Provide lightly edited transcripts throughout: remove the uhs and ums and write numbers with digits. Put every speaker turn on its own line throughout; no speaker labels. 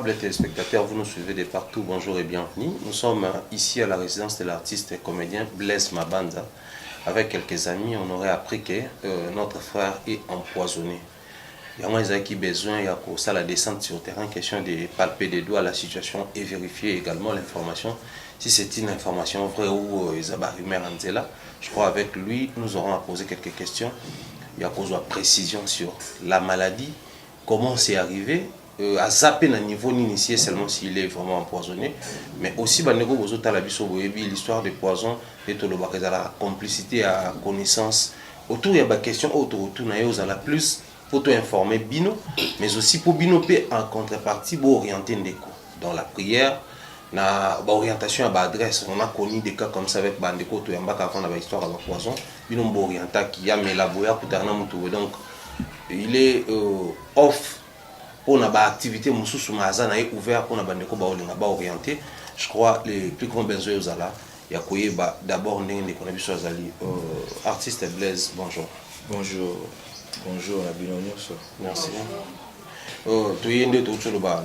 Amables téléspectateurs, vous nous suivez de partout, bonjour et bienvenue. Nous sommes ici à la résidence de l'artiste et comédien Blaise Mabanda. Avec quelques amis, on aurait appris que notre frère est empoisonné. Il y a moins qui besoin, il y a pour ça la descente sur le terrain, question de palper des doigts la situation et vérifier également l'information. Si c'est une information vraie ou Isabelle rumeur Anzela, je crois avec lui, nous aurons à poser quelques questions. Il y a besoin de précision sur la maladie, comment c'est arrivé, à zapper un niveau initié seulement s'il est vraiment empoisonné, mais aussi l'histoire des poisons, la complicité à connaissance. Autour il y a des questions, autour vous allez plus pour informer Bino, mais aussi pour Bino en contrepartie pour orienter Ndeko dans la prière. Na orientation à adresse, on a connu des cas comme ça avec Bandeko to yamba avant la histoire avec poison, Bino orienta qui a mais la boya pour terna mutu. Donc il est off pour na ba activité mususu mazana est ouvert pour na Bandeko ba olinga ba orienté. Je crois les plus grands besoins aux ala ya koyeba d'abord ndenge ko na biso azali artiste Blaise, bonjour.
Bonjour. Bonjour à Binonyoso.
Merci. Tu as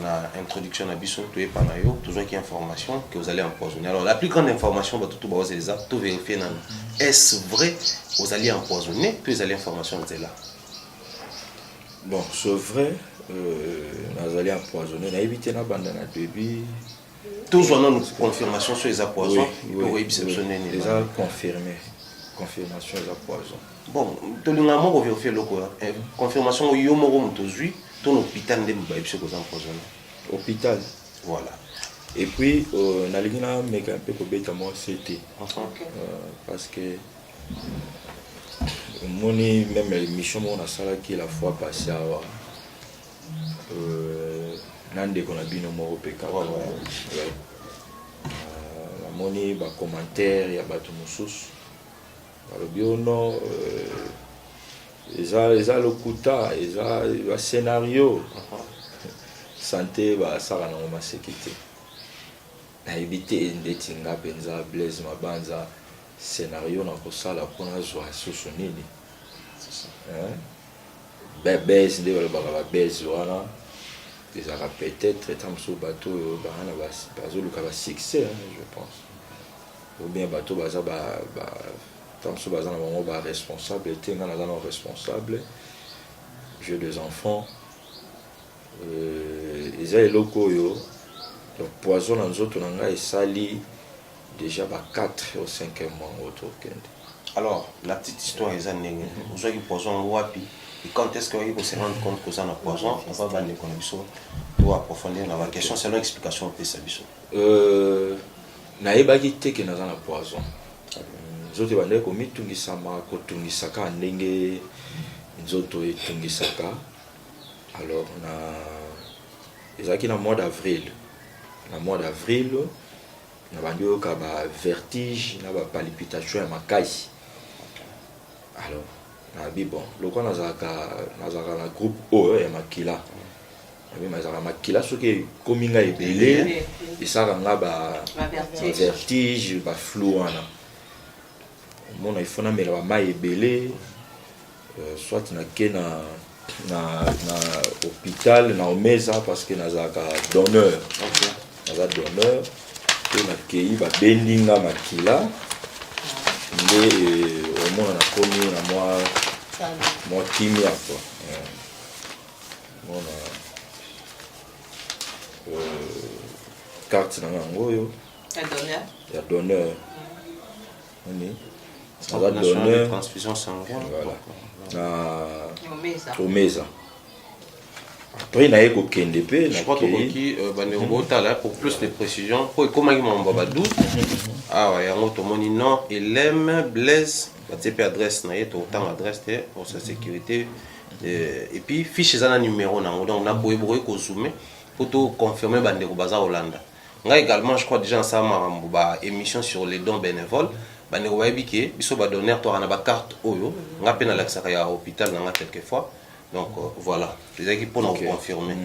na introduction à Bisso, tu es panayo, toujours qui information que vous allez empoisonner. Alors la plus grande information, tout vérifier est-ce vrai que vous allez empoisonner, puis vous allez information de là.
Bon, c'est vrai, nous allons empoisonner, nous éviter la bande de bébé.
Tous on a une confirmation sur les poisons,
oui, déjà confirmé. Confirmation des poisons.
Bon, tu as vérifié le confirmation au Yomoro Mutozui. Ton hôpital de empoisonné.
Hôpital.
Voilà.
Et puis, on a un peu de moi c'était. Parce que même l'émission on a ça qui la fois passée à nande qu'on a bien au mot la monnaie, les commentaires, il y a des choses. Le biono. Ils ont le quota, ils ont le scénario. Santé, ça va normalement sécurité. Na éviter ndetinga benza Blaise Mabanda scénario na kosala pona zo asosonini. Bébés de la bébés wana ils aura peut-être tant sur bateau bana bazo le succès je pense. Ou bien bateau baza tant que nous sommes responsables, nous sommes responsables, jeu des enfants, ils ont locaux, le poison dans les autres langues est sali déjà 4 ou 5 mois autour.
Alors, la petite histoire est année. Vous avez poison wapi. Et quand est-ce que vous se rendre compte que vous avez un poison? On va voir les connexions pour approfondir la question. C'est une explication de ça.
Naïbaki te que nous avons un poison. Nzoto bande ko mitungisama ko tungisaka ndenge nzoto etungisaka. Alors na ezaki na mois d'avril. Na mois d'avril na bandio ka ba vertige na ba palpitation ya makai. Alors na bon loko na zaka na groupe O ya makila. Na mazaka makila soki kominga ebele isaka nga ba vertige ba flou wana. Il faut que je maille belé soit na hôpital na omeza parce que na zaka donneur na donneur et na kei ba bendinga makila mais au moins na komi na moi kimia quoi carte na ngoyo ya donneur
de transfusion sanguine.
Voilà. Omeza. Après, il y a un KNDP.
Je crois que pour plus de précision, comment il m'a dit ah ouais, il non, il aime Blaise, la adresse, autant adresse pour sa sécurité. Et puis, fiche un numéro, donc on a beau consommer pour confirmer Bandeko Baza Hollanda. On a également, je crois, déjà ensemble une émission sur les dons bénévoles. Bandeko Baibike, biso ba donner toi na ba carte oyo, on a peine à l'accès à l'hôpital quelquefois. Donc voilà, les équipes pour nous confirmer.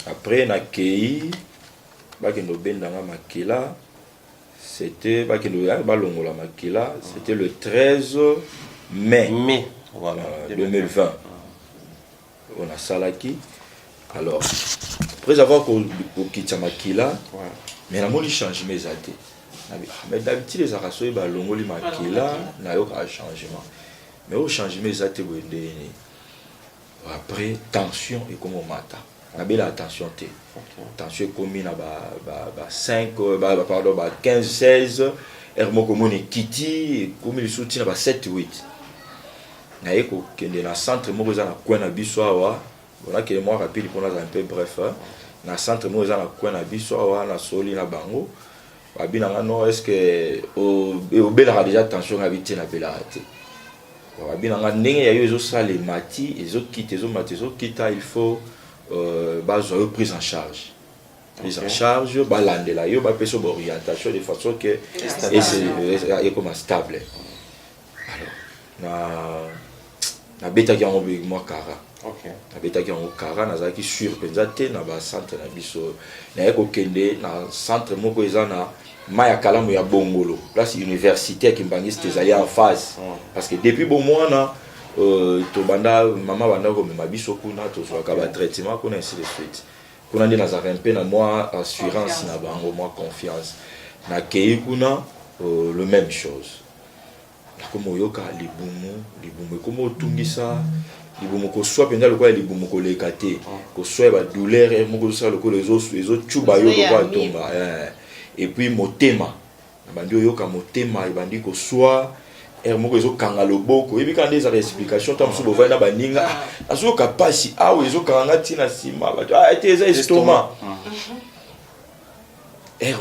Après, na KI, c'était le 13 mai,
voilà,
2020. On a Salaki. Alors, après avoir quitté Makila, mais na moni changement ezate. Mais d'habitude les arasoy ba longoli Makila na yo ka changement. Mais au changement ezate bwende après tension et comme mata. Na bela attention te. Tension comme na ba 5 pardon ba 15 16 ermoko moni kiti comme le soutien ba 7 8. Na eko kende na centre moko za na coin na biso awa. Voilà que moi rapide pour nous un peu bref. Na centre moko za na coin na biso awa na soli na bango. Babina non est-ce que au bela déjà tension habité na bela te. Babina ndenge ya yo ezo sale mati ezo quitter ezo mati ezo quitter il faut bazo prise en charge. Prise en charge balandela yo ba peso orientation de façon que et comme stable. Alors na beta ki en moi kara. OK. Na beta ki en kara na zaki sur penza te na ba centre na biso. Na eko kende na centre moko ezana Maya Kalamu ya Bongolo, place universitaire qui mbangiste en face. Parce que depuis bon mois na to banda mama banda ko mema biso kuna to so ka ba traitement kuna ainsi de suite. Kuna ndi na za rempe na moi assurance na bango moi confiance. Na kei kuna le même chose. Na komo yoka libumu komo tungisa libumu ko soit pendant le quoi libumu ko lekate ko soit ba douleur et moko ça le ko les os chuba yo ko tomba et puis motema bandi yoka motema ebandi ko soit moko ezo kanga loboko ebi quand des explications tam so bovana baninga azo kapasi awo ezo kanga tina sima ba été estomac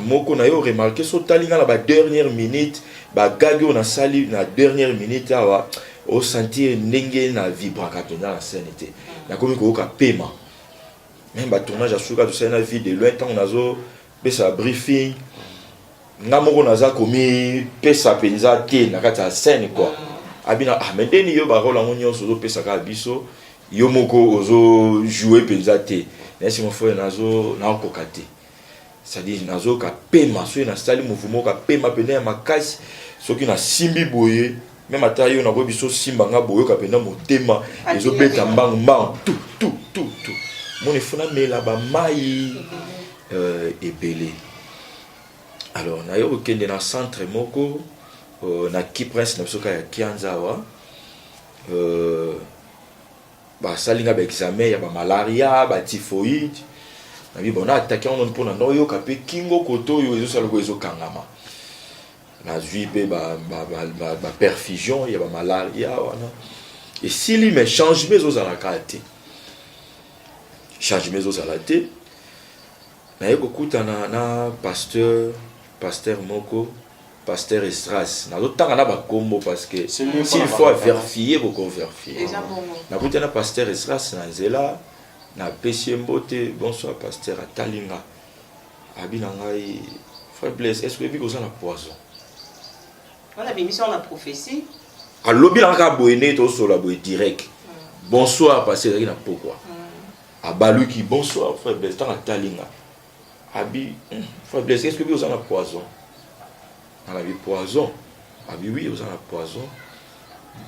moko na yo remarquer so talinga la ba dernière minute ba gagi on a sali na dernière minute awa au sentir ndenge na vibraka pendant la scène était na komi ko ka paiement même ba tournage à suka to ça na vie de loin tant on azo pesa briefing ngamoko naza komi pesa penza te na kata scène quoi abina mais deni yo ba rôle ngonyo so pesa ka biso yo moko ozo jouer penza te nesi mon frère nazo na kokate ça dit nazo ka pema so na stali mouvement ka pema pena makasi soki na simbi boye même ata yo na ko biso simba nga boye ka pena motema ezo beta mbang tout mon efona mela ba mai ebele. Alors na yo kende na centre moko na Kiprince na bisoka ya Kianzawa ba salinga ba examen ya ba malaria ba typhoïde na bi bona attaquer on pona no yo kapé kingo koto yo ezo saloko ezo kangama na juibe ba perfusion ya ba malaria wana et si li mais changement aux alakate changement aux alate na yo kokutana na pasteur moko pasteur Estras na lotanga na ba kombo parce que s'il faut vérifier beaucoup vérifier na kutana pasteur Estras na nzela na pesembote bonsoir pasteur Atalinga abina ngai frère Blaise est-ce que vous avez la poison
voilà l'émission la prophétie
alobi la ka boyene to so la boy direct bonsoir pasteur na pourquoi abalu ki bonsoir frère Blaise Atalinga Abi, frère Blaise, est-ce que vous avez la poison? On a vu poison. Abi, oui, vous avez la poison.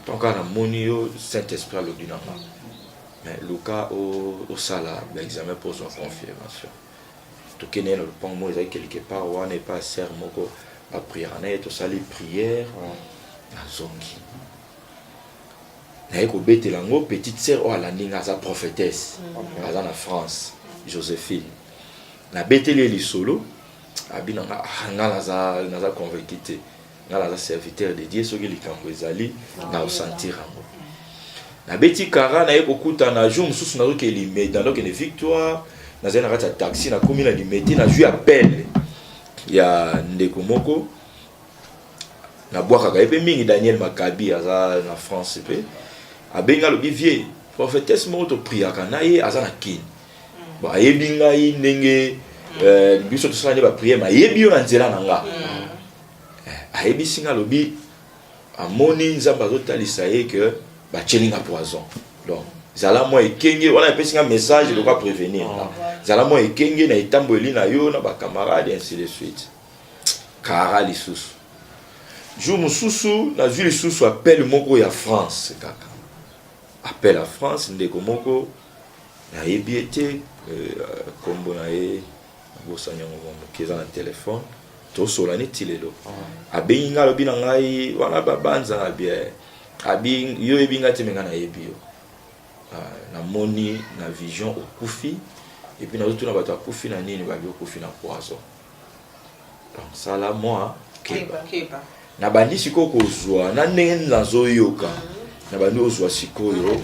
Tant qu'on a monio, Saint-Esprit le dynamo. Mais le cas au sala, l'examen pour son confirmation. Tout qui n'est le pont, moi, quelque part, on n'est pas serment, à prière, on est au sali prière, à zongi. Na eko bete lango petite sœur o alandinga sa prophétesse. Dans la France, Joséphine. Na beteli li solo abina nga convaincu te nga serviteur de Dieu soki likambo ezali na sentir ngo na beti kara na ekokuta na jour mususu na roke limé dans donc une victoire na zena rata taxi na komi na limité na jui appel ya ndeko moko na boaka ka epe mingi Daniel Makabi aza na France pe abenga lobi vie prophétesse mo to priaka na ye aza na kin ba yebi ngai ndenge biso to sala ba prière ma yebi yo na nzela nanga ayebi singa lobi amoni nzamba zotalisa ye que ba chelinga poison donc zala mo ekenge wala epesinga message de quoi prévenir zala mo ekenge na etambo elina yo na ba camarades ainsi de suite kara lisusu jour mususu na ville lisusu appel moko ya France kaka appel à France ndeko moko na ebiete kombo na e bosanya ngomokeza na telefone to sola neti lelo abengi nga lobi na ngai wana babanza na bien abi yo ebinga temenga na ebio na moni na vision okufi et puis na tuna bato akufi na nini babi okufi na poison donc ça là moi keba na bandi siko kozwa na ndenge nazoyoka na bandi ozwa sikoyo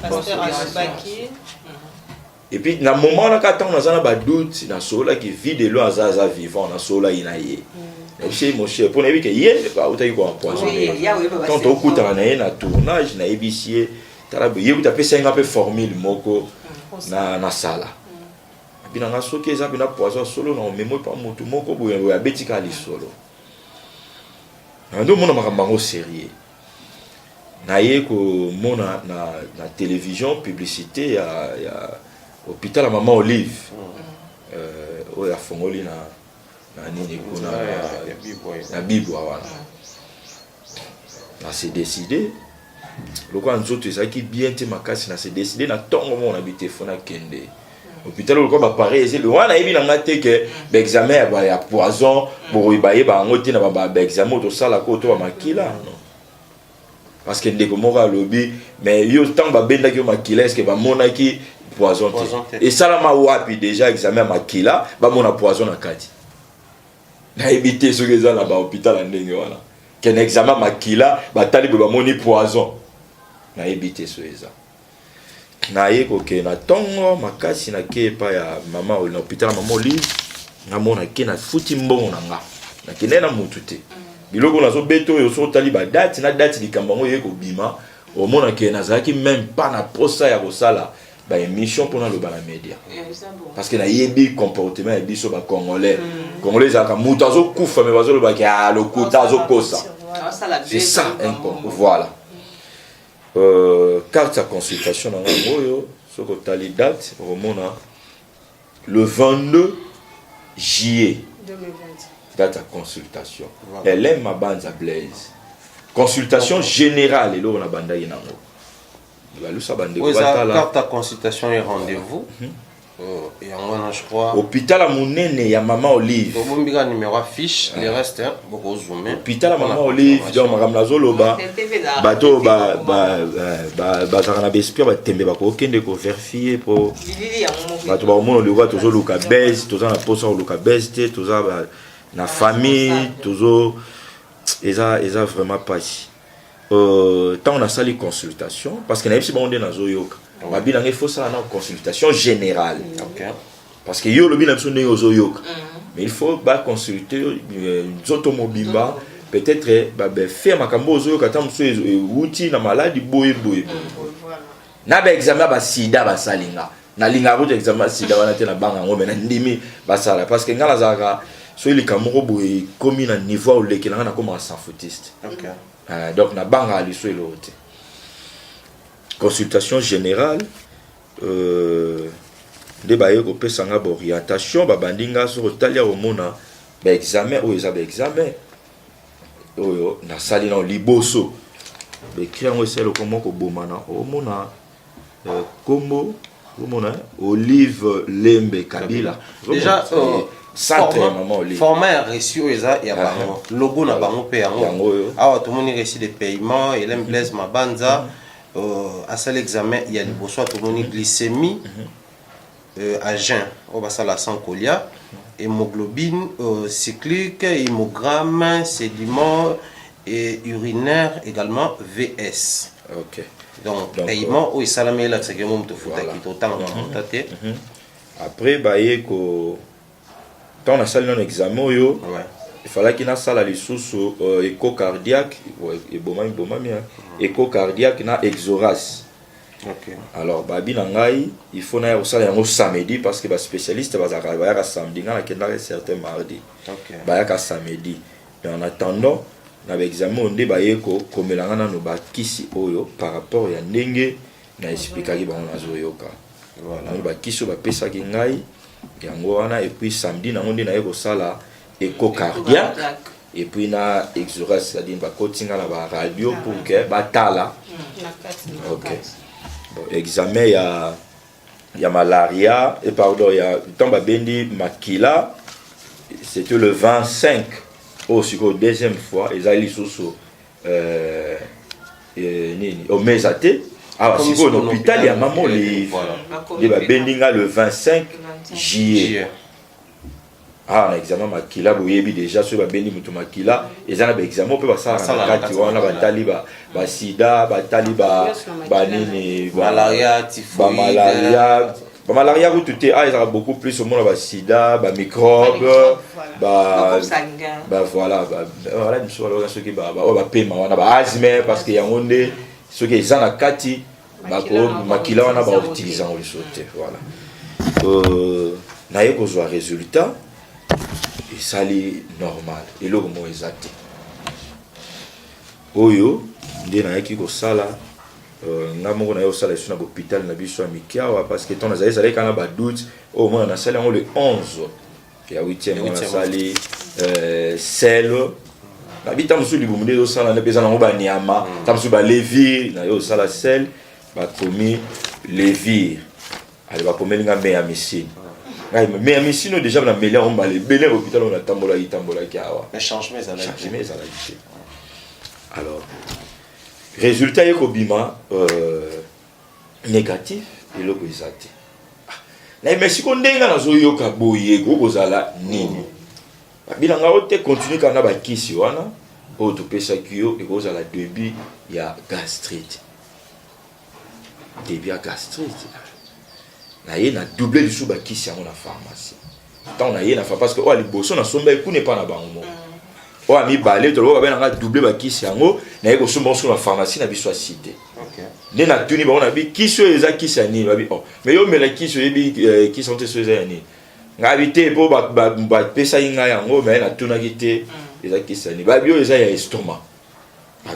et puis na moment na kata on a ba doute na sola qui vide lo azaza vivant na sola inaye et chez mon cher pour nebi que yé ba uta yiko empoisonné quand on écoute na tournage na ebisier tala yé uta pesa nga pe formule moko na sala puis na soki eza bina poison solo na memo pa mutu moko boye ya betika li solo ndo mona makambo sérieux na ye ko mona na télévision publicité ya hôpital maman Olive o ya fongoli na nini kuna na bibwa wana na s'est décidé loko nzoto ezaki bien te makasi na s'est décidé na tongo mona bitefona kende hôpital loko ba pareil c'est le wana ebi na ngate ke ba examen ya poison bo ibaye ba ngote na ba examen to sala ko to ba makila non parce que ndeko moko lobby mais yo tant ba benda ki makila est-ce que ba mona ki poison te et ça la ma wapi déjà examen makila ba mona poison na kati na ebité ce que ça na ba hôpital ndenge wana ken examen makila ba tali ba moni poison na ebité ce ça na yeko ke na tongo makasi na ke pa ya mama na hôpital maman Olive na mona ke na futi mbongo na nga na kene na mutu te biloko na zo beto yo so tali ba date na date likambango yeko bima o mona ke na zaki même pas na posa ya kosala ba émission pour na lo ba na média parce que na yebi comportement ya biso ba congolais za ka mutu azo kufa mais bazo lo ba ke a lo kuta azo kosa c'est ça un peu voilà carte à consultation dans Moyo, ce que tu as les dates, le 22 juillet, 2020. Date à consultation. Voilà. Elle aime ma bande à Blaise. Consultation générale, et là on a bande à Yenango.
Carte à consultation et rendez-vous. Et en je crois.
Hôpital à Mounene, il y a maman Olive.
Au Mumbiga numéro affiche, les restes, beaucoup zoomé.
Hôpital à maman Olive, donc madame Lazolo, bateau, bazarana bespire, batembe, bako kende ko vérifier pour. Bateau, au monde le voit toujours le cas baisse, toujours la poste le cas baisse, toujours la famille, toujours. Et ça vraiment pas. Tant on a sali consultation, parce que n'a pas bon dans Zoyoka. Il faut ça en consultation générale.
Okay.
Parce que yo le bien absolument aux Zoyoka. Mais il faut consulter Zotomobimba, peut-être faire ma cambo aux Zoyoka, tant que outil na maladie boye. Na ba examen ba sida ba salinga. Na linga route examen sida wana te na banga ngombe na ndimi ba sala parce que ngala zaka so il kamoro boye commis na niveau le kelanga na comme un sans footiste.
OK.
Donc na banga ali so l'autre. Consultation générale de baye ko pesanga ba orientation ba bandinga so talia o mona ba examen o eza ba examen oyo na sali na liboso be kiango selo komo ko bomana o mona kombo o mona Olive Lembe Kabila
déjà format reçu au ESA et à logo na bango pe yango awa tout le monde reçu des paiements et l'aime Blaise Mabanza à ça l'examen il y a le bonsoir tout le monde glycémie à jeun on va ça la sang colia hémoglobine cyclique hémogramme sédiment et urinaire également VS.
OK.
Donc paiement au salamé là c'est que mon te fouta qui t'autant montaté
après baye ko quand on a salé un examen, il fallait qu'il y ait un sous écho cardiaque, écho cardiaque, na exoras.
Okay.
Alors, il faut aller au samedi parce que les spécialistes vont aller samedi, certains mardi. Okay. Samedi. Mais en attendant, dans l'examen, on dit que par rapport à Ndenge, on a expliqué que et puis samedi na ngondi na yeko sala écho cardiaque et puis na exoras c'est-à-dire ba kotinga na ba radio pour que batala. OK. Bon examen il y a malaria, et pardon, il y a Tamba Bendi Makila, c'était le 25, au deuxième fois, ils allaient sous au Mesate, alors si vous l'hôpital, il y a maman les Bendinga le 25 juillet. Ah, on a examen Makila, vous voyez déjà sur la Bendi Moutou Makila, ils ont un examen, on peut passer à la carte, on a Bataliba, Sida, Bataliba, Banini,
malaria, typhoïde.
Malaria, vous tout est, il y a beaucoup plus au monde, Sida, microbes, voilà, voilà, ceux qui ont asthme, parce qu'il y a ceux qui ont la carte, Makila, on a utilisé en sauté, voilà. On a un résultat. Et ça est normal. Et là, comment ils ont Oyo, il y a qui ko sala, na mo na yo sala sur l'hôpital na biso amikiawa parce que ton azali sala kana ba doute au moins na sala le 11 et à 8e on a sali sel na bita musu libumde yo sala na pesa na ngo ba nyama tamsu ba levir na yo sala sel ba komi levir ali ba komelinga me ya machine. Mais Missino déjà on a mêlé on va les belé l'hôpital on a tambola qui a
mais changement ça
alors résultat est bima négatif et le exact là mais si on denga na zo yoka boye go bozala nini bilanga ote continue kana ba kisi wana o to pesa kio et bozala début ya gastrite début ya gastrite na doublé du sous bakisi à la pharmacie. Tant na na parce que les bossons na somba ku n'est pas na bango. O ami balé to lo ba na doublé bakisi yango na yeko somba sur la pharmacie na biso cité. OK. Ne na tuni ba on a bi kiso eza kisi ani ba bi oh. Mais yo me la kiso yebi qui sont ces ani. Ngabité po ba pesa inga yango mais na tuna kité eza kisi ani. Ba bio eza ya estomac. Ah.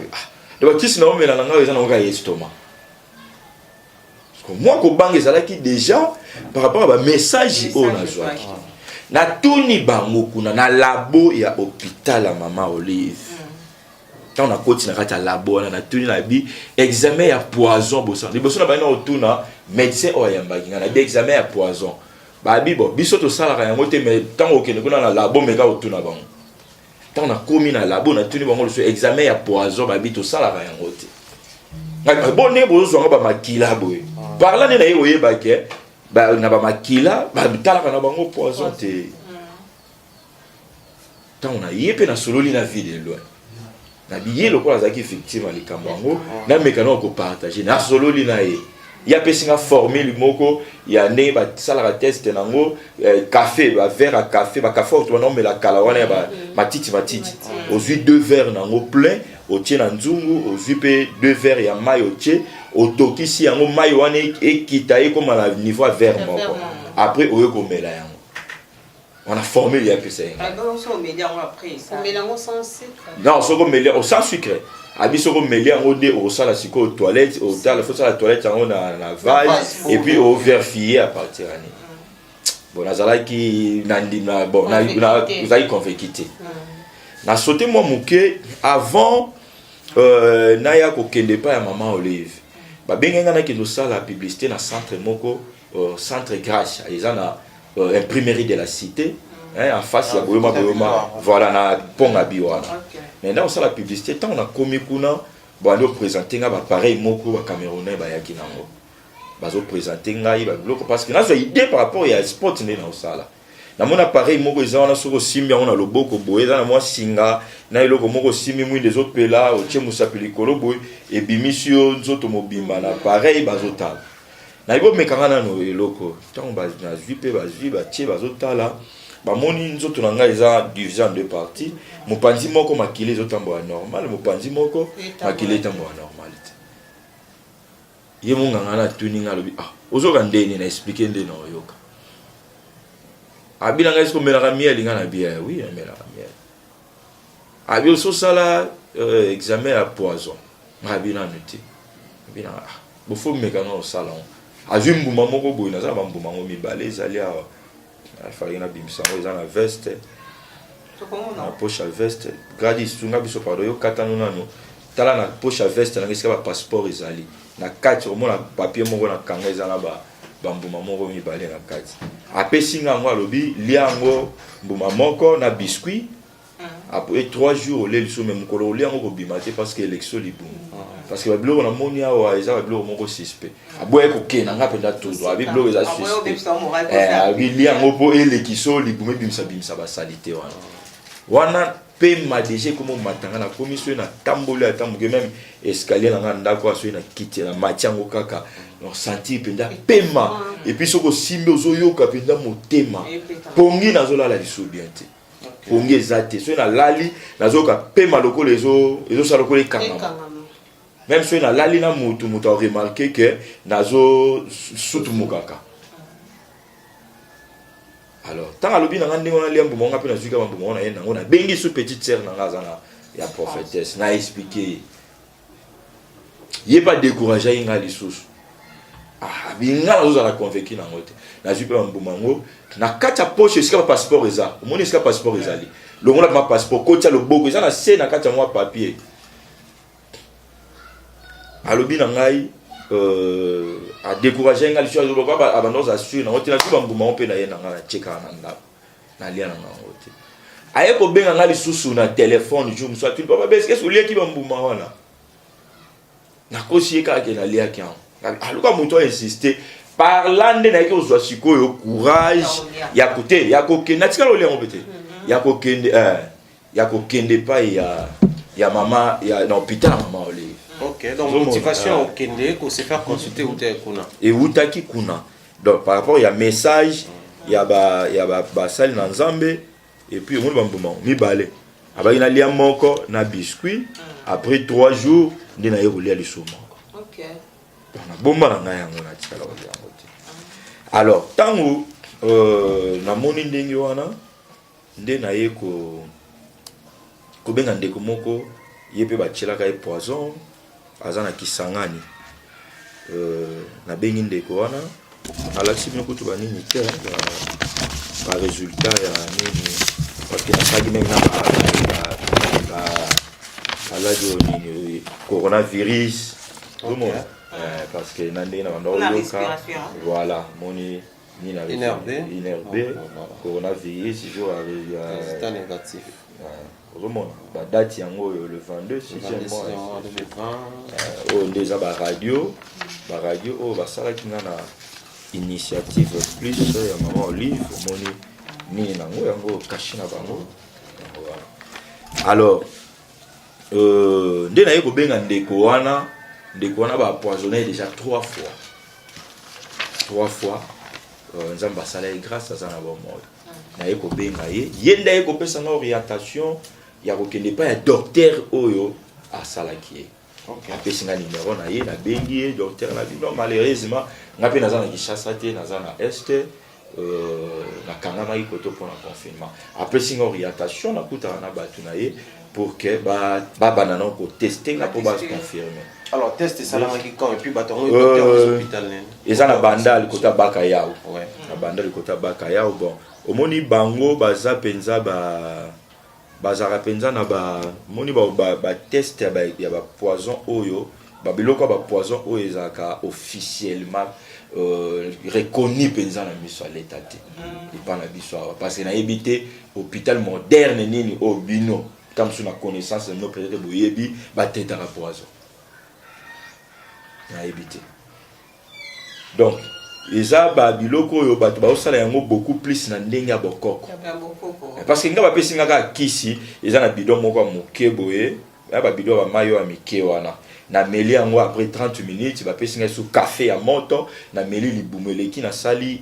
Donc kisi na o me la nga eza na nga estomac. Moi, qui déjà par rapport à message au Nazouaki. Na tuni bangokuna na labo ya hôpital à Maman Olive. Quand on a continué à labo na tuni la bi examen ya poison bosan. Les bosan na bana otuna médecin o yambaki na bi examen ya poison. Ba bi bo biso to sala ka yango te mais tant okene kuna na labo meka otuna bango. Tant on a commis na labo na tuni bango le examen ya poison ba bi to sala ka yango te. Bon ne bozo zonga ba makila boy. Parla ne na ye bake ba na ba makila ba bitala kana bango poison te. Tant on a yé na sololi na vie de loin. Na biye lo kwa zaki effectivement les kambango na mekano ko partager na sololi na ye. Ya pesinga formule moko ya ne ba sala test nango café ba verre à café ba café to non mais la kala wana ba matiti aux 2 verres nango plein au tien na nzungu aux 2 verres ya mayo au tien au tokisi yango mayo wana ekitaye comme à niveau verre moko après oyo ko mela yango on a formé ya pesa
alors on met après ça on mélange sans sucre
non so ko mela au sans sucre abiso ko meli yango de au sala siko aux toilettes au tal faut ça la toilette yango na vase et puis au verfiller à partir ani bon nazala ki na bon na vous avez convainquité na sauté moi muke avant naya ko kende pa ya Maman Olive ba benga na ki no sala publicité na centre moko centre Gracia ils en a imprimerie de la cité en face ya boyoma voilà na ponga biwana maintenant on sala la publicité tant on a commis kuna ba no présenter nga ba pareil moko ba camerounais ba yaki nango bazo présenter nga ba bloc parce que na zo idée par rapport ya sport ne na osala na mon appareil moko eza wana soko simbi on a loboko boye na moi singa na eloko moko simbi mwi des autres pela o tie musapeli kolobo et bimisio nzoto mobimba na pareil bazotala na ibo mekanga no eloko tant ba na zipe ba ziba tie bazotala ba moni nzoto na nga eza division en 2 parties mopanzi moko makile zotambo normal mopanzi moko makile tambo normalité ye munganga na tuninga lobi ah ozoka ndeni na expliquer ndeni oyoka abila nga esko mela miel nga na bien oui mela miel abi so sala examen à poison abila nuti abila bo fo meka no salon azimbu mamoko boy na za bambu mango mibale ezali awa afali na bimisa eza na veste na poche à veste gradi sunga biso pardon yo katano nano tala na poche à veste na ngesika ba passeport ezali na kati au mona papier moko na kanga ezala bambuma moko mibale na kati apesi ngango alobi lia yango mbuma moko na biscuit après 3 jours ole liso même mokolo lia yango kobima te parce que élection libungu parce que babiloko na moni awa eza babiloko moko suspect aboye kokena nga mpenza todo abi biloko eza suspect abi lia yango mpo elekiso libungu ebimisa basalite wana pe madege comme matanga na commission na tamboli ya tambuke même escalier na ndako aso na kiti na matiango kaka no sentir penda pema et puis soko simbe ozoyoka penda motema pongi nazolala liso bien te pongi ezate so na lali nazoka pema lokolo ezo sala lokolo kangama même so na lali na mutu a remarqué que nazo sutu mukaka. Alors, tant que l'objet n'a pas de mbuma, on a pu nous dire que mbuma on a bengi sous petite sœur dans la prophétesse, n'a expliqué. Il n'est pas découragé il a les sources. Ah, bien là nous a convaincu dans l'autre. Na jupe mbuma ngo, na kacha poche esika passeport eza. Mon esika passeport ezali. Le monde a ma passeport, kocha le boko, eza na se na kacha moi papier. Alobi na ngai a décourager ngali chose ba abandoza sur na hotela tu bambuma on pe na yena na cheka na lia na ngote aye ko benga ngali susu na téléphone jour so tu papa est-ce que lia ki bambuma wana na kosi ka ke na lia ki aluka muto insister parlando na ko zo sikoyo courage ya côté ya ko kenda tika lo lia ngobete ya ko kende pa ya mama ya na hôpital mama ole.
Ok, donc motivation au Kende, qu'on se faire consulter ou t'es kuna.
Et où t'as qui kuna. Donc par rapport il y a message, il y a salle dans Zambé et puis on va mi balé. Aba ina lia moko na biscuit après 3 jours ndina yerulia liso moko.
OK.
On a bomba na yango na tikala wa yango. Alors tango na moni ndenge wana ndena yeko ko benga ndeko moko yepe ba tshela ka poison azana kisangani na bengi ndeko wana alaksi bino kutu banini te ba résultat ya nini parce que nasaki même na aladio nini coronavirus parce que nande na bando yoka voilà moni ni na inervé coronavirus jour
résultat négatif.
La date yango le 22 6e mois 2020 on déjà ba radio oh ba sala ki na initiative plus ya maman Olive moni ni nango yango kashina bango. Alors ndena yeko benga ndeko wana ba poisonné déjà 3 fois nzamba sala grâce à ça na bon mode na yeko benga yenda yeko pesa na orientation ya kokende pa ya docteur oyo asalaki. OK. Apesi nga numéro na ye na bengi docteur na bino malheureusement ngapi naza na Kinshasa te naza na Est na kangama iko to pour la confinement. Apesi nga orientation na kuta na batu na ye pour que ba banana ko tester na pour ba confirmer.
Alors test ça là qui quand et puis baton docteur aux hôpital né.
Eza na bandal kota Bakayao.
Ouais.
Na bandal kota Bakayao bon. Omoni bango baza penza bazara penza na ba moni ba test ya ba poison oyo ba biloko ba poison oyo ezaka officiellement reconnu penza na miso à l'état te pas na biso parce que na ebité hôpital moderne nini o bino comme sur la connaissance no peut-être boyebi ba teta la poison na ebité donc eza ba biloko oyo bato ba osala yango beaucoup plus na ndenge ya bokoko parce que nga ba pesi nga ka kisi eza na bidon moko moke boye ya ba bidon ba mayo ya mike wana na meli yango après 30 minutes ba pesi nga sous café ya moto na meli libumeleki na sali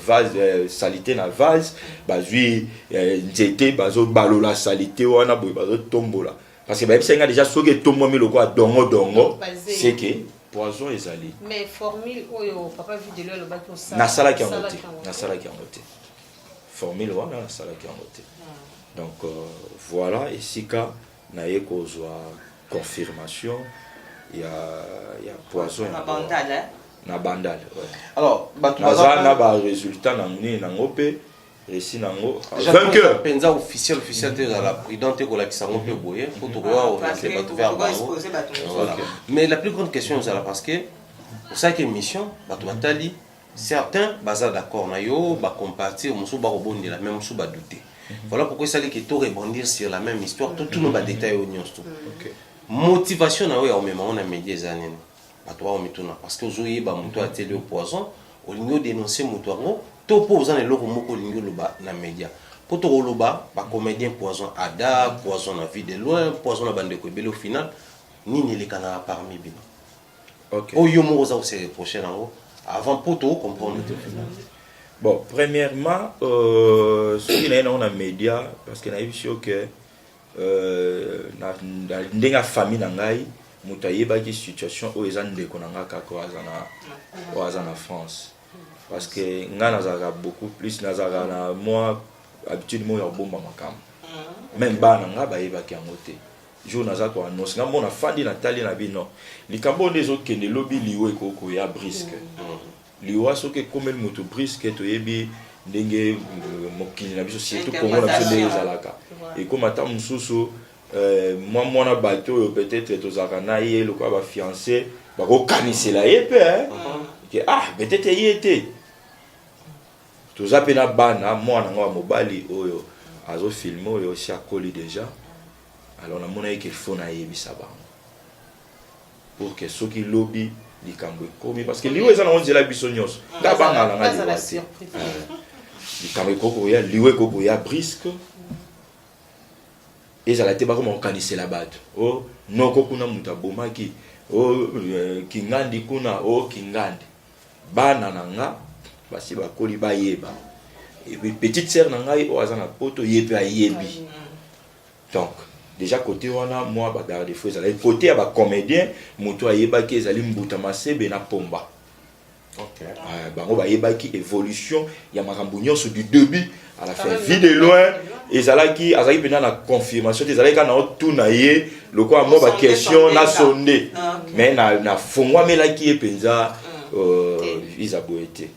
vase salité na vase bazui nzete bazo balola salité wana boye bazo tombola parce que ba pesi nga déjà soki tombo miloko a dongo c'est que poison ezali
mais formule oyo papa vidéo le bato ça
na sala ki ngote formule wana na sala ki ngote donc voilà ici ka na yeko zwa confirmation ya poison na bandal ouais.
Alors bato
na ba résultat na muni na ngope récit nango vainqueur
penza officiel de la identité ko la kisango pe boye pour to voir orienter bato vers bango. Mais la plus grande question c'est là parce que pour ça que mission bato batali certains baza d'accord na yo ba compatir musu ba rebondir la même musu ba douter. Voilà pourquoi ça dit que tout rebondir sur la même histoire tout le ba détail au nyonso. Motivation na yo même on a médias zanene. Ba toi on mituna parce que ozoyi ba muto a télé au poison au lingo dénoncer muto ngo to po ozana loko moko lingo loba na média. Pour to loba ba comédien poison ada poison na vie de loin poison na bande ko belé au final nini les canards parmi bino. OK. O yo mo oza se reprocher nango avant pour tout comprendre le final.
Bon, premièrement, ce qui est dans les médias, parce que nous avons vu que dans la famille, nous avons une situation où ils ont des en France. Parce que nous avons beaucoup plus, moi, habituellement, il y a un bon moment. Même si nous avons un côté. Jour naza ko annonce nga mona fandi na tali na bino likambo des autres kende lobby liwe ko ya brisque liwa soke komel moto brisque to yebi ndenge mokili na biso surtout Congo na biso ndenge ezalaka et comme ata mususu moi na bateau peut-être tozaka na ye le quoi ba fiancé ba ko kanisela ye pe que peut-être yete tozape na bana mwana nga mobali oyo azo filmer oyo si akoli déjà. Alors, on a monnaie qu'il faut naïe pour que ceux qui lobby les cambouis commis parce que les gens ont dit la bisognos d'abord la surprise les cambouis coco ya liwe coco ya brisque et ça la été comme on canissait la batte oh non coco na mutaboma ki oh kingandi kuna oh kingandi bana nanga basi ba koli ba yeba et puis petite sœur nanga o azana poto yepe ayebi donc déjà côté wana moi ba garder fou ezali côté ya ba comédien moto ayebaki ezali mbuta masebe na pomba. OK. Bango ba yebaki évolution ya makambo nyonso du début à la fin vie de loin ezalaki azali pena na confirmation ezalaki na tout na ye lokwa mo ba question na sonde mais na fongwa melaki epenza isaboete.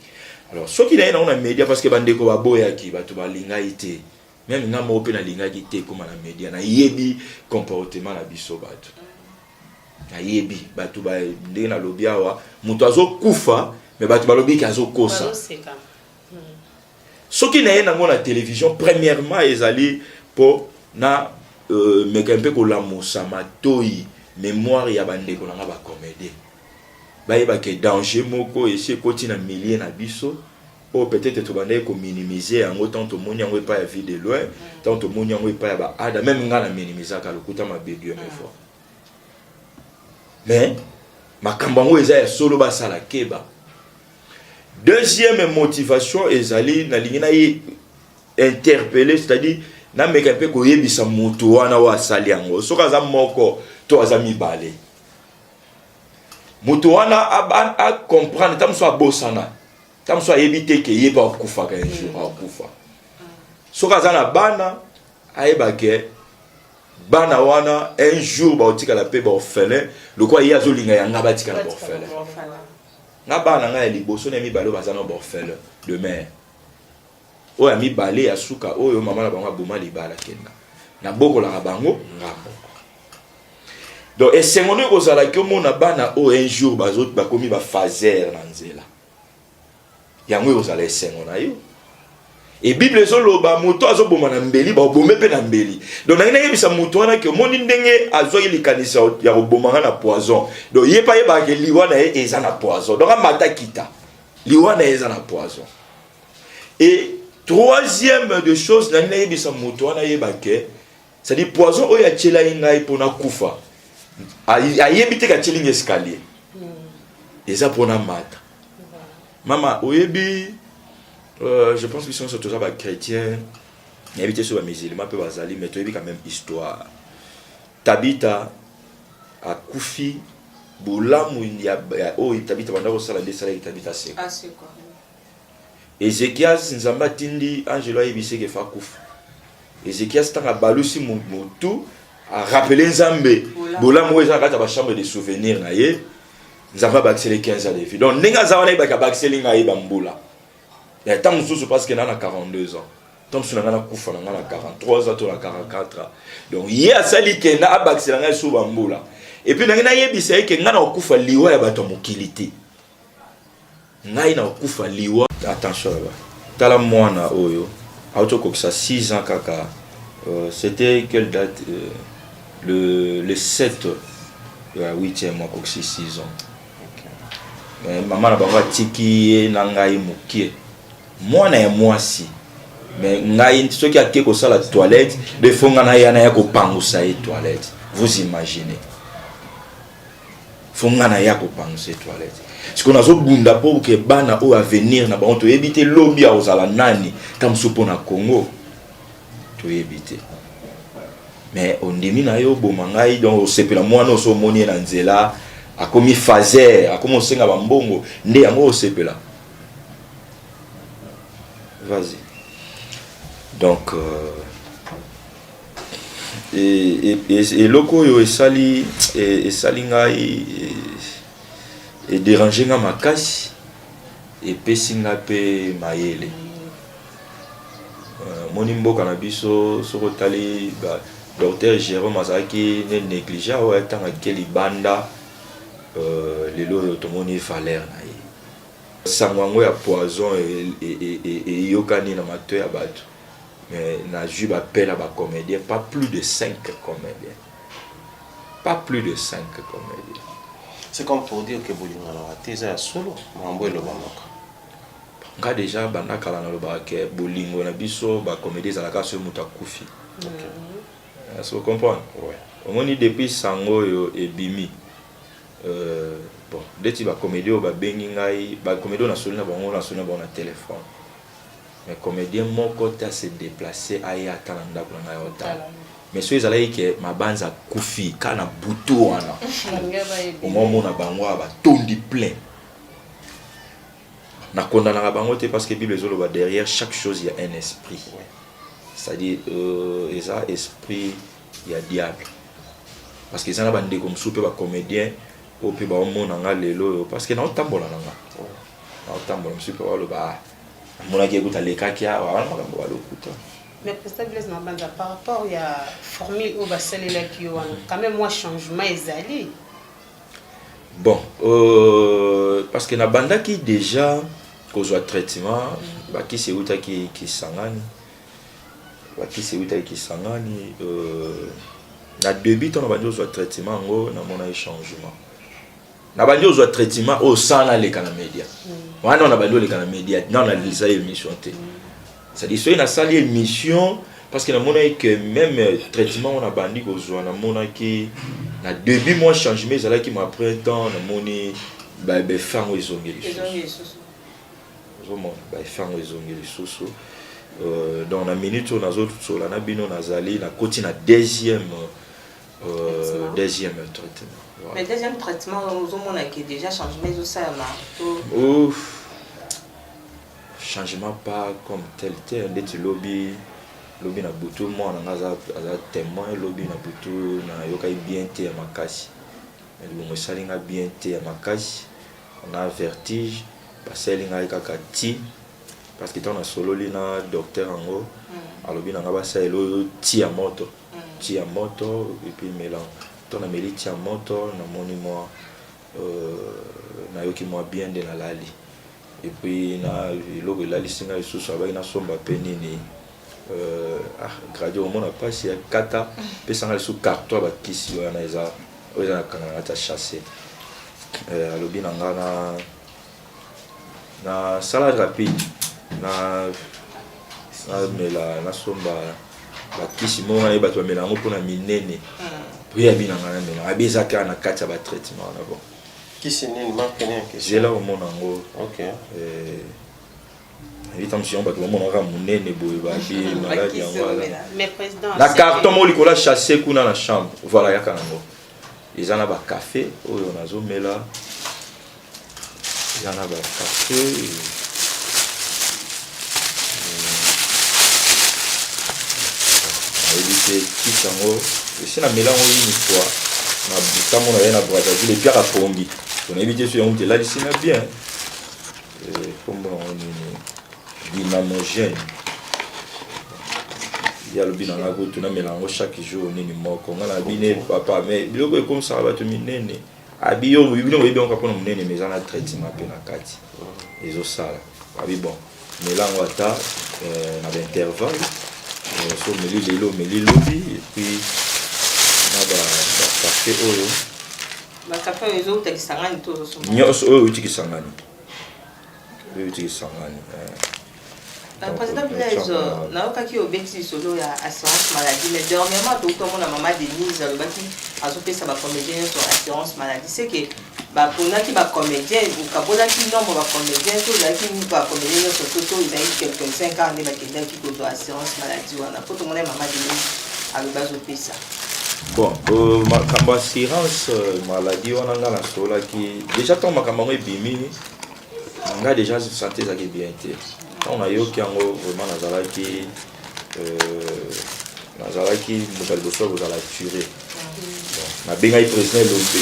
Alors ce qui na na média parce que bandeko ba boyaki bato ba linga ite même nga mo pe na linga kité comme na média na yebi comportement na biso bato na yebi bato ba ndenge na lobiawa muto azo kufa mais bato ba lobi ki azo kosa soki na ye na ngona télévision premièrement ezali po na mekampe ko la mosama toyi mémoire ya bandeko na ba comédien ba yeba ke danger moko ese koti na millier na biso. Oh, peut-être que tu vas minimiser en autant que tu n'as pas la vie de loin, tant que tu n'as pas la ada, même quand tu minimiser quand tu as bégué mes fois. Mais, ma cambango est solo basala keba. Deuxième motivation est d'aller na lingina interpeller, c'est-à-dire na meka pe ko yebisa mutu wana wa saliango. Soka za moko to azami balé. Mutu wana a comprendre tam so abosana. Tam so éviter que yeba okufa ka un jour okufa. Soka zana bana ayeba ke bana wana un jour ba otika la pe ba orphelin le quoi ya zolinga yanga ba tika la orphelin. Na bana nga liboso na mi balo bazana ba orphelin de mère. O ya mi balé ya suka oyo mama na bango boma libala kenda. Na boko la bango ngambo. Donc et sengono ko zala ke mona bana o un jour bazot ba komi ba phaser na nzela. Yango ozala esengo na yo et bible ezoloba moto azoboma na mbeli ba obome pe na mbeli donc na yebisa moto wana ke moni ndenge azoyi likanisa ya koboma na poison donc yepa yeba ke liwa na eza na poison donc amata kita liwa na eza na poison. Et troisième de chose na yebisa moto wana yeba ke c'est dit poison oya tshela ngai pona kufa ayebite ka tsheli escalier eza pona mata. Maman, oyebi, je pense qu'ils sont surtout ça chrétiens, ils habitent sur les musulmans, peu bazali, mais tu as quand même histoire. Tabita a Koufi, Boulam, il y a Tabita Bandaro Saladé Salé, Tabita Seko. Ah, c'est quoi? Ezekias Nzamba Tindi, Angelo Ebise qui fa Kouf. Ezekias tanga balusi mutu a rappelé Nzambe. Boulam, où est-ce que la chambre de souvenirs naïe? Nzamba baxeli 15 ans de vie. Donc nenga zawana ba baxeli ngai bambula. Ya tant mususu parce que na 42 ans. Tant mususu na kufa na 43 ans to na 44 ans. Donc ye asali ke na baxeli ngai su bambula. Et puis na yebisa ke ngana okufa liwa ya bato mokilité. ngai na kufa liwa. Attention là-bas. Tala mwana oyo autoko ça 6 ans kaka. C'était quelle date le 7 8e mois ko 6 ans. Mais maman na bango tiki na ngai mukie. Mwana ya mwasi. Mais ngai soki akeko ça la toilette, de fonga na yana ya ko pangusa e toilette. Vous imaginez. Fonga na ya ko pangusa e toilette. Ce qu'on a zo bunda pour que bana o avenir na bango to éviter lobby a ozala nani tam sopo na Congo. To éviter. Mais on demi na yo bomangai donc o sepela mwana o so moni na nzela akomi fazer akomo senga ba mbongo nde yango o sepela. Vas-y. Donc et loko yo esali ngai et déranger nga makasi et pesinga pe mayele. Moni mboka na biso soko tali ba docteur Jérôme azaki ne négligea o etanga keli banda lelo tomoni Valère na ye. Sangwango ya poison et yokani na mato ya bato. Mais na ju ba pela ba comédien pas plus de 5 comédiens. Pas plus de 5 comédiens.
C'est comme pour dire que Bolinga na teza solo mambo lo bamoka.
Nga déjà banda kala na lo ba ke bolingo na biso ba comédien za la kaso muta kufi.
OK.
Est-ce que vous comprenez? Ouais. On dit depuis Sango et Bimi. Bon, dès que les comédiens ba bengi ngai, ba comédien na solina bango na solina bango na téléphone. Mais comédien mon côté se déplacer aïe atalanda pour na hôtel. Mais ceux là que ma banza kufi kana butu wana. Au moment na bango ba tondi plein. Na kondana bango te parce que Bible zolo ba derrière chaque chose il y a un esprit. Ouais. C'est-à-dire ils ont esprit il y a diable parce que ça na bande comme soupe ba comédien au pe ba mona nga lelo parce que na otambola nanga na otambola soupe wa lo ba mona ki ekuta leka kia wa makambo wa lokuta.
Mais président Blaise Mabanda par rapport il y a formule au basalela ki wana quand même moi changement ezali.
Bon parce que na banda qui déjà kozwa traitement ba ki se uta ki sangani qui c'est où qui sangani na début on a besoin de traitement ngo na mona changement na besoin de traitement au sana les canaux médias wana on a besoin les canaux médias non on a déjà émission té ça dit soit na salle émission parce que na mona que même traitement on a bandi kozwa na mona qui na début moi changement ça là qui m'a pris temps na moni ba faire aux ongeli ba faire aux ongeli soso. Dans la minute on a autres sur la nabino nazali na côté na deuxième traitement.
Voilà. Mais deuxième traitement on a qui déjà changement tout ça
changement pas comme tel ndeti lobby na butu moi na ngaza témoin lobby na butu na yoka bien te makasi mais le salinga bien te makasi on a vertige baselinga kaka ti parce que ton solo lina docteur ango alobi na ngaba sa elo ti a moto et puis mélange ton ameli ti a moto na moni moi na yoki moi bien de la lali et puis na logo lali singa isusu aba na somba penini gradio mona passe ya kata pesa ngal su carton ba kisi wana eza oza kana ta chasser alobi na ngana na salade rapide na mela na somba ba kisi mona e bato mela ngo pona minene puis abi na ngana mela abi zaka na kata ba traitement na bon
kisi nini marqué que
j'ai là au mona ngo.
OK
évidemment si on bato mona nga munene boye ba bi malade yango
mais président
la carton mo likola chasser kuna na chambre voilà ya kanango ezana ba café oyo nazo mela ezana ba café éviter qui sango et si na mélange une fois na butamo na yana brazzaville et puis à pombi on éviter sur on là ici na bien comme on dynamogène il y a le bilan na go tuna mélange chaque jour nini moko ngana bine papa mais biloko comme ça ba to minene abi yo bino bien ka pona munene meza na traitement pe na kati ezo sala abi bon melango ata na intervalle so meli lelo meli lobi et puis na ba café oyo
ba café oyo uta kisangani to zo somo
nyos oyo uti kisangani
président Blaise na okaki obeti solo ya assurance maladie mais dernièrement tout comme na maman Denise le baki azopesa ba comédien sur assurance maladie c'est que ba ponaki ba comédien ou kabola ki nombre ba comédien to la ki ba comédien sur toto ils ont quelques 5 ans ba kenda ki ko assurance maladie wana pour tout monde maman Denise a le bazopesa
bon makambo assurance maladie wana ngala sola ki déjà tant makambo ebimi nga déjà santé za ki bien été on a eu qui en vraiment nazalaki moto liboso kozala ture nabengai président Lombe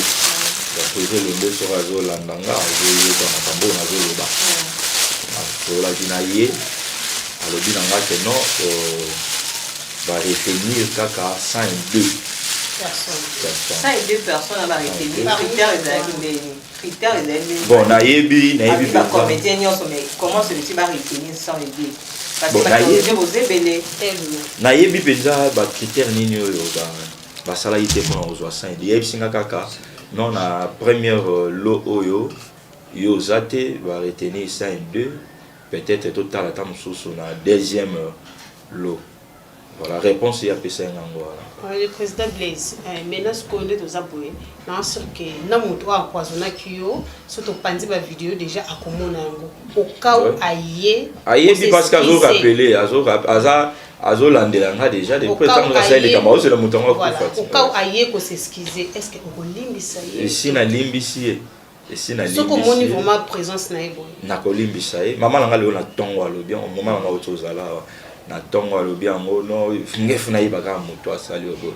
président Lombe soko azolanda nga azoyoka makambo oyo nazoloba nasolaki na ye alobi na nga ke non baretenir kaka 102
personnes va retenir critères
bon nayebi
ba comédien nyonso mais comment ce petit va retenir 102 parce que ba comédien vous ebele
nayebi penza ba critères nini oyo basalaki te mpona kozwa 102 yebisinga kaka non na première lot oyo yo oza te baretenir 102 peut-être totala ata mosusu na deuxième lot. Voilà, réponse est à PC.
Le président Blaise, maintenant ce qu'on est aux abonnés, non sûr que n'importe quoi empoisonné qui yo, surtout pandi ma vidéo déjà à comment au cas où aïe.
Aïe, parce qu'azo rappelé, azo landelanga déjà depuis tant que ça il est camarades c'est le mouton au
cas où aïe qu'on s'excuser, est-ce que on limbisa
y? Si na limbisi, si na limbisi.
Ce que mon niveau ma présence na ebo.
Na ko limbisa, maman langa le on a tongo alo bien, maman langa autre chose là. Na tongo alobi yango no ngefu na yibaka moto asali obo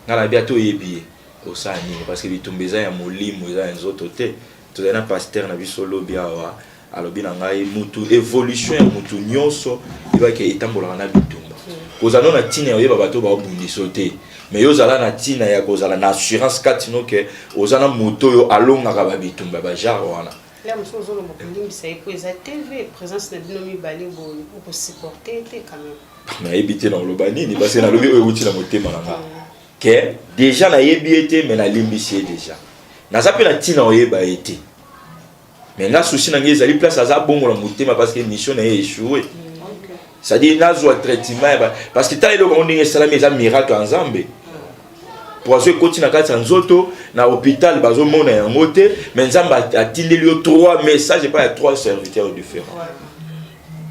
ngala bia to yebi osani parce que bitumbeza ya molimo eza nzoto te tozana pasteur na biso lobi awa alobi na ngai mutu évolution ya mutu nyonso ibaki etambola na bitumba kozana na tina ya yeba bato ba obundiso te mais yo zala na tina ya kozala na assurance katino ke ozana moto yo alonga ka ba bitumba ba jaro wana.
Là, monsieur Ozolo Mokulim, c'est pour la TV, présence de Binomi Bali, pour supporter quand même.
Mais habité dans le bani, parce que dans le lieu où tu l'as monté, que déjà na yebiete, mais na limbisie déjà. Na zappe na tina oyeba été. Mais na souci na ngezi ali place à za bongo la monté, parce que mission a échoué. Ça dit na zo traitement parce que t'as le on est salami za miracle en Zambie. Pour ceux qui continuent à faire nzoto na hôpital bazo mona yango te mais nzamba atindeli yo 3 messages pas 3 serviteurs différents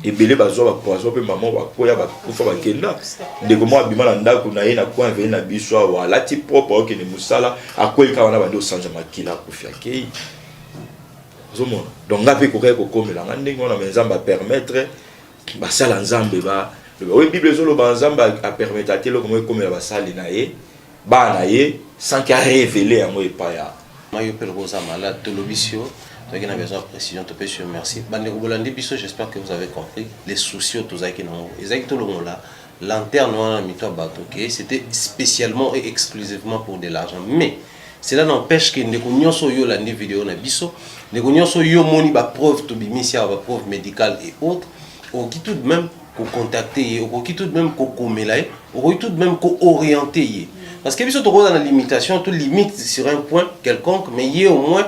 et belé bazo ba poison pe maman ba koya ba kufa ba kenda ndeko mo abima na ndako na ye na kwa veni na biso wa lati propre ke ni musala akoyi ka wana bando sanja makila kufia kei zomo donc ngape ko ko komela ndenge wana nzamba permettre ba sala nzambe ba oui bible zo lo ba nzamba a permettre atelo ko komela ba sali na ye bana ye sans qu'il a révélé un mot et pas ya.
Mayo Pelrosa malade de l'obisio, donc il a besoin de précision, te pêche merci. Bande Bolandi biso, j'espère que vous avez compris les soucis autour de Zaïkino. Et Zaïkino là, lanterne on a mis toi bateau, c'était spécialement et exclusivement pour de l'argent. Mais cela n'empêche que ne connaissons yo la vidéo na biso, ne connaissons yo moni ba preuve to bimisia ba preuve médicale et autres, ou qui tout de même ko contacter, ou qui tout de même ko komelaye, ou tout de même ko orienter. Parce que si tu as une limitation, tu limites sur un point quelconque, mais il y a au moins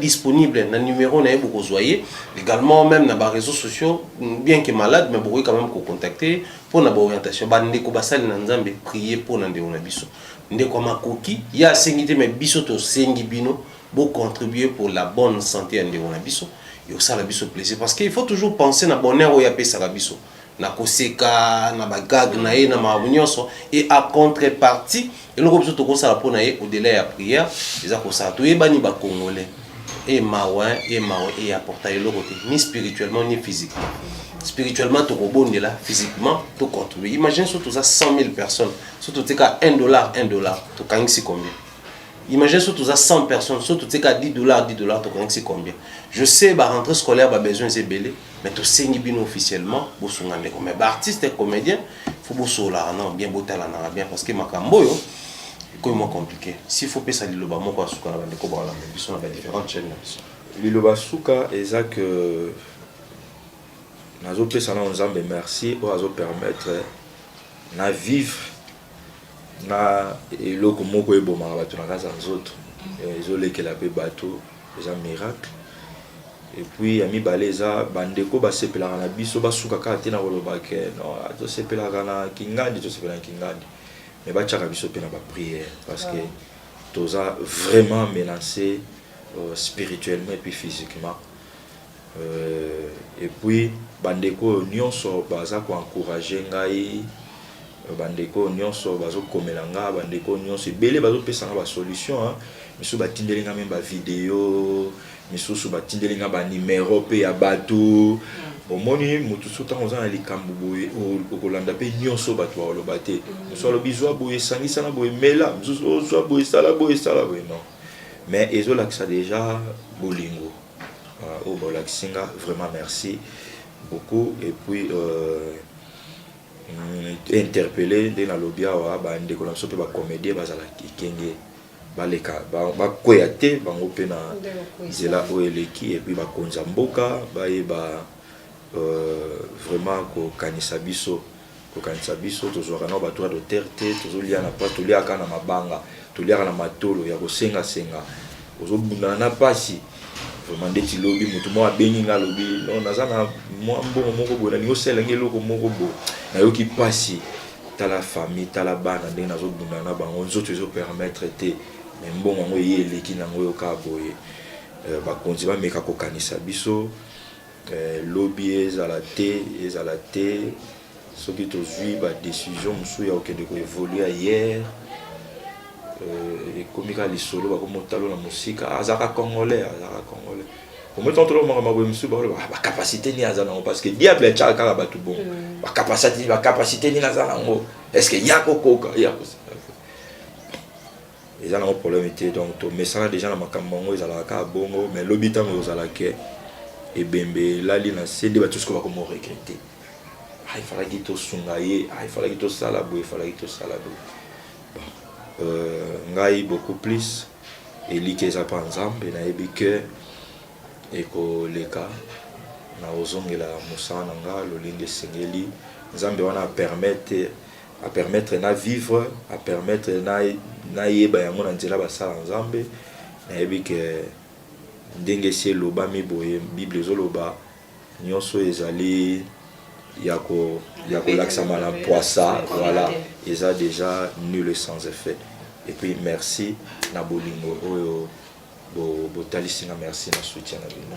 disponible dans le numéro que vous voyez. Également, même dans les réseaux sociaux, bien que malade, mais vous pouvez quand même contacter pour une orientation. Ndeko basali na nzambe prier pour nande ona biso. Ndeko makoki, il y a sengité mais biso to sengi bino pour contribuer pour la bonne santé ande ona biso. Et ça la biso plaisir parce qu'il faut toujours penser na bonheur ya pesa la biso. Na koseka na bagag na ye na maabunyoso et à contrepartie et le groupe surtout ça pour naie au-delà de la prière les a ça tout et bani ba congolais et maouin et apporter le côté ni spirituellement ni physiquement spirituellement tu rebondir là physiquement tu contribuer imagine surtout ça 100 000 personnes surtout tu as $1 tu gagnes c'est combien. Imagine surtout ça 100 personnes, surtout tu as $10, tu connais c'est combien. Je sais, la rentrée scolaire a besoin de belé, mais tu sais bien officiellement, mais artiste et comédien, il faut bien botter bien parce que Makamboyo, comment compliqué s'il faut payer ça liloba moko asuka na bandeko ba la biso na ba différentes chaînes
liloba suka eza que nazo pesa na nzambe merci o azo permettre na vivre na eloko moko ebomaka bato na kasa nzoto ezolekela pe bato eza miracle et puis ami baleza bandeko basepelaka na biso basuka kaka te na koloba ke non tosepelaka na kingandi tosepelaka na kingandi mais batiaka biso mpe na baprière parce que toza vraiment menacé spirituellement et puis physiquement et puis bandeko nyonso baza koencourager ngai bandeko nyonso bazokomela nga bandeko nyonso ebele bazopesanga basolution misusu batindeli nga meme bavideo misusu batindeli nga banimero mpe ya bato omoni motu so ntango oza na likambo boye okolanda mpe nyonso bato baoloba te mosu alobi zwa boye esangisana boye mela mosusu ozwa boye sala boye non mais ezolakisa déjà bolingo oyo baolakisi nga vraiment merci beaucoup et puis interpellé nde nalobi awa bandeko na biso mpe bacomédien bazalaki kenge baleka bakwea te bango mpe na nzela oyo eleki et puis bakonza mboka bayeba vraiment kokanisa biso tozwaka na bato ya dotere te tozolia na mpasi toliaka na mabanga toliaka na matolo ya kosengasenga ozobundana na mpasi vraiment ndeti lobi motu moko abengi nga alobi non naza na mwa mbongo moko boye nalingi osalela nge eloko moko boye nayoki mpasi tala famille tala bana ndenge nazobundana na bango nzoto ezopermettre te me mbongo yango eye eleki nango oyo kaka boye bakonzi bameka kokanisa biso lobi ezala te soki tozwi badécision mosusu ya kokende koévolue hier ekomi kaka lisolo bakomotalo na mosika azalaka congolais omotontolomaka maboye mosusu bakoloba bacapacité nini aza nango parce que diable atiaka kaka bato bongo bacapacité nini aza nango est ce que ya kokoka eza nango problème te donc tomesana déjà na makambo yango ezalaka kaka bongo mais lobi ntango ozalaka ebembe elali na se nde bato siko bakomo regrete ifalaki tosunga ye ifalaki tosala boye ngai beaucoup plus eliki eza mpa nzambe nayebi ke ekoleka na ozongela mosala na nga lolenge esengeli nzambe wana apermettre na vivre apermettre nayeba yango na nzela basala nzambe nayebi ke ndenge esi elobami boye bible ezoloba nyonso ezali ya kolakisama na poisa voilà eza déjà nul sans effet et puis merci na bolingo oyo botalisinga merci na soutien na bino.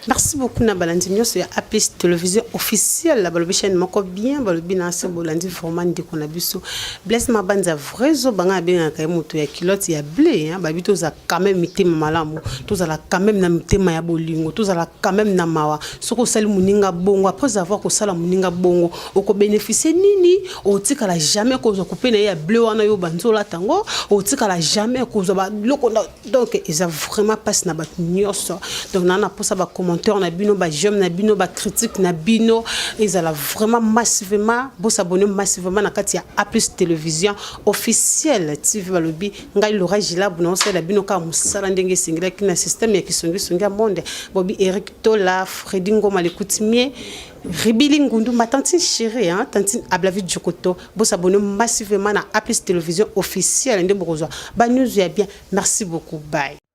Merci beaucoup na balandi nyonso ya APS télévision officielle la balobi chaîne moko bien balobi na se bolandi vraiment ndeko na biso Blaise Mabanza vrezo banga benga ka moto ya kilote ya blé babito za quand même mitema malamu tozala quand même na mitema ya bolingo tozala quand même na mawa soko sali muninga bongo après avoir ko sala muninga bongo oko bénéficier nini otikala jamais ko zo couper na ya blé wana yo banzola tango otikala jamais ko zo ba loko donc ils a vraiment passe na ba nyonso donc nana posa ba commentaire na bino ba j'aime na bino ba critique na bino ils a vraiment massivement bo s'abonner massivement na kati ya APS télévision officielle TV balobi ngai l'orage là bono c'est la bino ka musala ndenge singila kina système ya kisongi monde bobi Eric Tola Freddy Ngoma le coutumier Ribili Ngundu ma tante chérie tante Ablavi Djokoto bo s'abonner massivement na APS télévision officielle ndé bokozwa ba news ya bien merci beaucoup bye.